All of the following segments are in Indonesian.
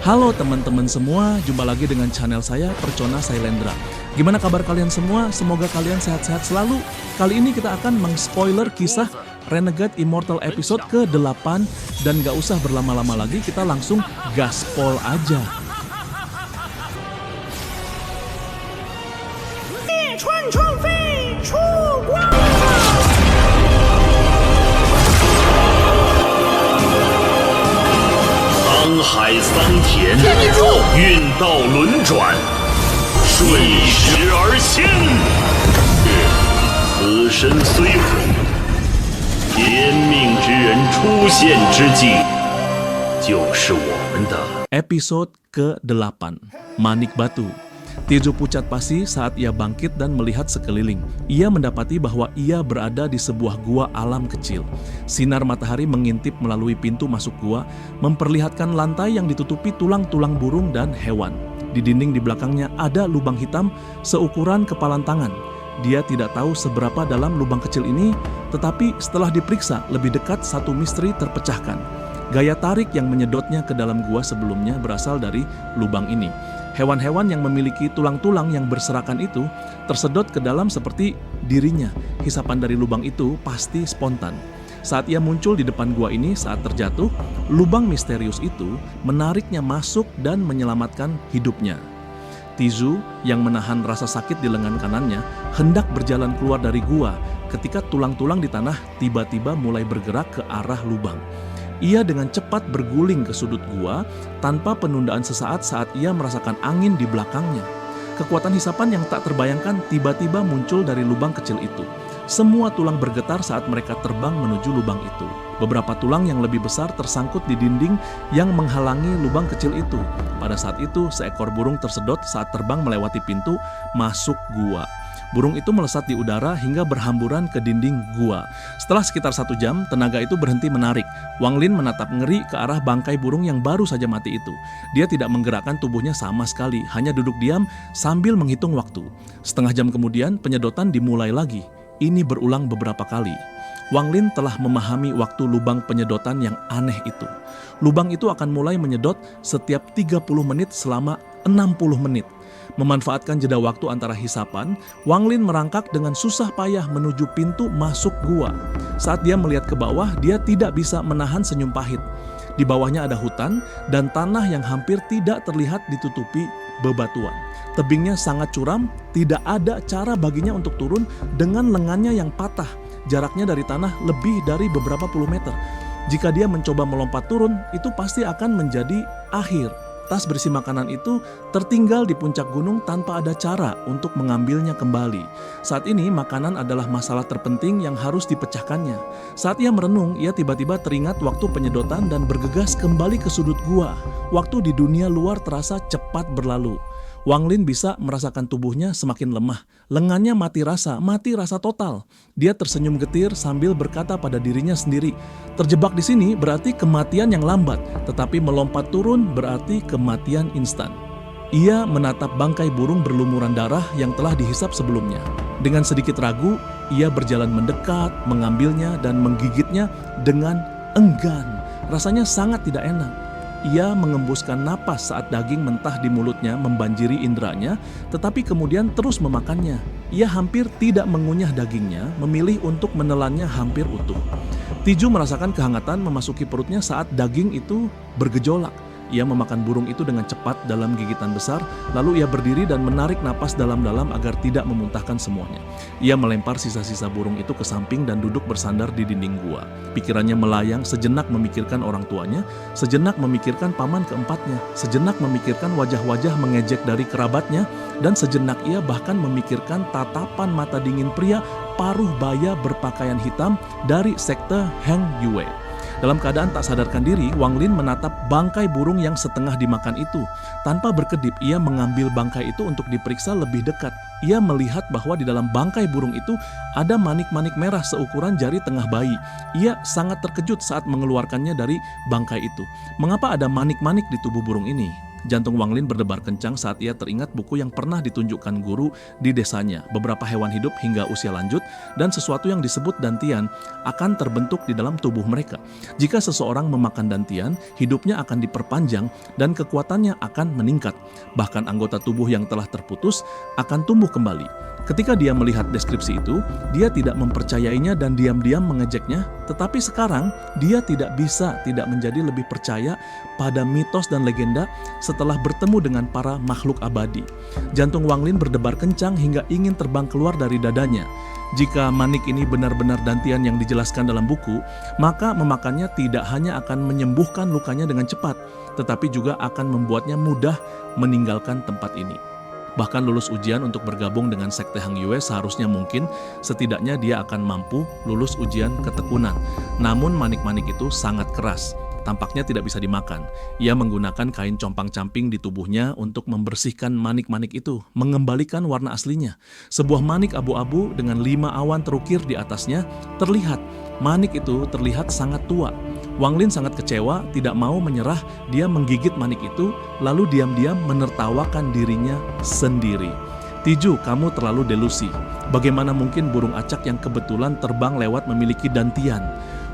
Halo teman-teman semua, jumpa lagi dengan channel saya Percona Sailendra. Gimana kabar kalian semua? Semoga kalian sehat-sehat selalu. Kali ini kita akan meng-spoiler kisah Renegade Immortal episode ke-8. Dan gak usah berlama-lama lagi, kita langsung gaspol aja.海桑田，运道轮转，顺时而仙。此身虽毁，天命之人出现之际，就是我们的。Episode ke-8, Manik Batu. Tizu pucat pasi saat ia bangkit dan melihat sekeliling. Ia mendapati bahwa ia berada di sebuah gua alam kecil. Sinar matahari mengintip melalui pintu masuk gua, memperlihatkan lantai yang ditutupi tulang-tulang burung dan hewan. Di dinding di belakangnya ada lubang hitam seukuran kepalan tangan. Dia tidak tahu seberapa dalam lubang kecil ini, tetapi setelah diperiksa lebih dekat satu misteri terpecahkan. Gaya tarik yang menyedotnya ke dalam gua sebelumnya berasal dari lubang ini. Hewan-hewan yang memiliki tulang-tulang yang berserakan itu tersedot ke dalam seperti dirinya. Hisapan dari lubang itu pasti spontan. Saat ia muncul di depan gua ini saat terjatuh, lubang misterius itu menariknya masuk dan menyelamatkan hidupnya. Tizu yang menahan rasa sakit di lengan kanannya hendak berjalan keluar dari gua ketika tulang-tulang di tanah tiba-tiba mulai bergerak ke arah lubang. Ia dengan cepat berguling ke sudut gua tanpa penundaan sesaat saat ia merasakan angin di belakangnya. Kekuatan hisapan yang tak terbayangkan tiba-tiba muncul dari lubang kecil itu. Semua tulang bergetar saat mereka terbang menuju lubang itu. Beberapa tulang yang lebih besar tersangkut di dinding yang menghalangi lubang kecil itu. Pada saat itu, seekor burung tersedot saat terbang melewati pintu masuk gua. Burung itu melesat di udara hingga berhamburan ke dinding gua. Setelah sekitar 1 jam, tenaga itu berhenti menarik. Wang Lin menatap ngeri ke arah bangkai burung yang baru saja mati itu. Dia tidak menggerakkan tubuhnya sama sekali, hanya duduk diam sambil menghitung waktu. Setengah jam kemudian, penyedotan dimulai lagi. Ini berulang beberapa kali. Wang Lin telah memahami waktu lubang penyedotan yang aneh itu. Lubang itu akan mulai menyedot setiap 30 menit selama 60 menit. Memanfaatkan jeda waktu antara hisapan, Wang Lin merangkak dengan susah payah menuju pintu masuk gua. Saat dia melihat ke bawah, dia tidak bisa menahan senyum pahit. Di bawahnya ada hutan dan tanah yang hampir tidak terlihat ditutupi bebatuan. Tebingnya sangat curam, tidak ada cara baginya untuk turun dengan lengannya yang patah. Jaraknya dari tanah lebih dari beberapa puluh meter. Jika dia mencoba melompat turun, itu pasti akan menjadi akhir. Tas berisi makanan itu tertinggal di puncak gunung tanpa ada cara untuk mengambilnya kembali. Saat ini makanan adalah masalah terpenting yang harus dipecahkannya. Saat ia merenung, ia tiba-tiba teringat waktu penyedotan dan bergegas kembali ke sudut gua. Waktu di dunia luar terasa cepat berlalu. Wang Lin bisa merasakan tubuhnya semakin lemah. Lengannya mati rasa total. Dia tersenyum getir sambil berkata pada dirinya sendiri, terjebak di sini berarti kematian yang lambat, tetapi melompat turun berarti kematian instan. Ia menatap bangkai burung berlumuran darah yang telah dihisap sebelumnya. Dengan sedikit ragu, ia berjalan mendekat, mengambilnya dan menggigitnya dengan enggan. Rasanya sangat tidak enak. Ia mengembuskan napas saat daging mentah di mulutnya membanjiri inderanya, tetapi kemudian terus memakannya. Ia hampir tidak mengunyah dagingnya, memilih untuk menelannya hampir utuh. Tizu merasakan kehangatan memasuki perutnya saat daging itu bergejolak. Ia memakan burung itu dengan cepat dalam gigitan besar, lalu ia berdiri dan menarik napas dalam-dalam agar tidak memuntahkan semuanya. Ia melempar sisa-sisa burung itu ke samping dan duduk bersandar di dinding gua. Pikirannya melayang, sejenak memikirkan orang tuanya, sejenak memikirkan paman keempatnya, sejenak memikirkan wajah-wajah mengejek dari kerabatnya, dan sejenak ia bahkan memikirkan tatapan mata dingin pria paruh baya berpakaian hitam dari sekte Heng Yue. Dalam keadaan tak sadarkan diri, Wang Lin menatap bangkai burung yang setengah dimakan itu. Tanpa berkedip, ia mengambil bangkai itu untuk diperiksa lebih dekat. Ia melihat bahwa di dalam bangkai burung itu ada manik-manik merah seukuran jari tengah bayi. Ia sangat terkejut saat mengeluarkannya dari bangkai itu. Mengapa ada manik-manik di tubuh burung ini? Jantung Wang Lin berdebar kencang saat ia teringat buku yang pernah ditunjukkan guru di desanya. Beberapa hewan hidup hingga usia lanjut dan sesuatu yang disebut dantian akan terbentuk di dalam tubuh mereka. Jika seseorang memakan dantian, hidupnya akan diperpanjang dan kekuatannya akan meningkat. Bahkan anggota tubuh yang telah terputus akan tumbuh kembali. Ketika dia melihat deskripsi itu, dia tidak mempercayainya dan diam-diam mengejeknya. Tetapi sekarang, dia tidak menjadi lebih percaya pada mitos dan legenda setelah bertemu dengan para makhluk abadi. Jantung Wang Lin berdebar kencang hingga ingin terbang keluar dari dadanya. Jika manik ini benar-benar dantian yang dijelaskan dalam buku, maka memakannya tidak hanya akan menyembuhkan lukanya dengan cepat, tetapi juga akan membuatnya mudah meninggalkan tempat ini. Bahkan lulus ujian untuk bergabung dengan sekte Hang Yue seharusnya mungkin, setidaknya dia akan mampu lulus ujian ketekunan. Namun manik-manik itu sangat keras, tampaknya tidak bisa dimakan. Ia menggunakan kain compang-camping di tubuhnya untuk membersihkan manik-manik itu, mengembalikan warna aslinya. Sebuah manik abu-abu dengan 5 awan terukir di atasnya terlihat. Manik itu terlihat sangat tua. Wang Lin sangat kecewa, tidak mau menyerah. Dia menggigit manik itu, lalu diam-diam menertawakan dirinya sendiri. "Tiju, kamu terlalu delusi. Bagaimana mungkin burung acak yang kebetulan terbang lewat memiliki dantian?"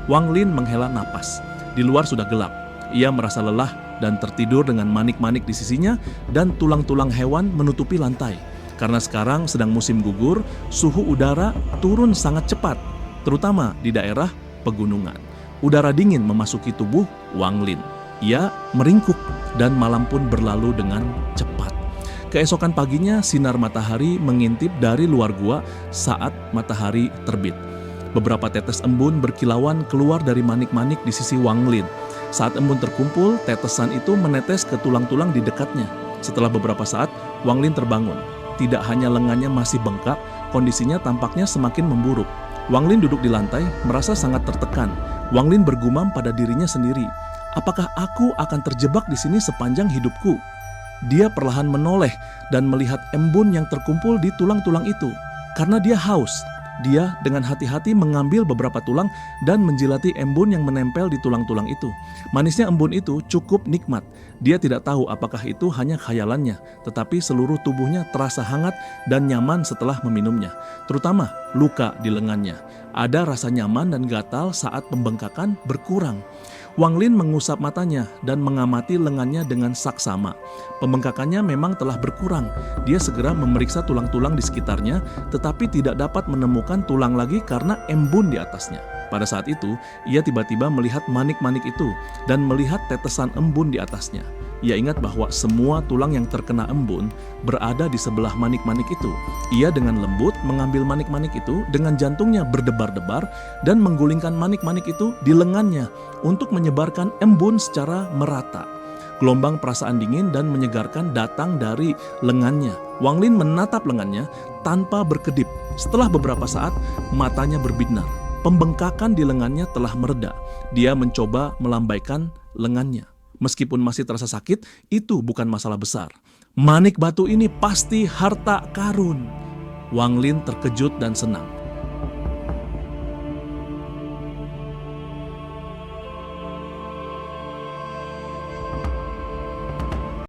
Wang Lin menghela napas. Di luar sudah gelap. Ia merasa lelah dan tertidur dengan manik-manik di sisinya dan tulang-tulang hewan menutupi lantai. Karena sekarang sedang musim gugur, suhu udara turun sangat cepat, terutama di daerah pegunungan. Udara dingin memasuki tubuh Wang Lin. Ia meringkuk dan malam pun berlalu dengan cepat. Keesokan paginya, sinar matahari mengintip dari luar gua saat matahari terbit. Beberapa tetes embun berkilauan keluar dari manik-manik di sisi Wang Lin. Saat embun terkumpul, tetesan itu menetes ke tulang-tulang di dekatnya. Setelah beberapa saat, Wang Lin terbangun. Tidak hanya lengannya masih bengkak, kondisinya tampaknya semakin memburuk. Wang Lin duduk di lantai, merasa sangat tertekan. Wang Lin bergumam pada dirinya sendiri, "Apakah aku akan terjebak di sini sepanjang hidupku?" Dia perlahan menoleh dan melihat embun yang terkumpul di tulang-tulang itu. Karena dia haus, dia dengan hati-hati mengambil beberapa tulang dan menjilati embun yang menempel di tulang-tulang itu. Manisnya embun itu cukup nikmat. Dia tidak tahu apakah itu hanya khayalannya, tetapi seluruh tubuhnya terasa hangat dan nyaman setelah meminumnya, terutama luka di lengannya. Ada rasa nyaman dan gatal saat pembengkakan berkurang. Wang Lin mengusap matanya dan mengamati lengannya dengan saksama. Pembengkakannya memang telah berkurang. Dia segera memeriksa tulang-tulang di sekitarnya, tetapi tidak dapat menemukan tulang lagi karena embun di atasnya. Pada saat itu, ia tiba-tiba melihat manik-manik itu dan melihat tetesan embun di atasnya. Ia ingat bahwa semua tulang yang terkena embun berada di sebelah manik-manik itu. Ia dengan lembut mengambil manik-manik itu dengan jantungnya berdebar-debar dan menggulingkan manik-manik itu di lengannya untuk menyebarkan embun secara merata. Gelombang perasaan dingin dan menyegarkan datang dari lengannya. Wang Lin menatap lengannya tanpa berkedip. Setelah beberapa saat, matanya berbinar. Pembengkakan di lengannya telah mereda. Dia mencoba melambaikan lengannya. Meskipun masih terasa sakit, itu bukan masalah besar. Manik batu ini pasti harta karun. Wang Lin terkejut dan senang.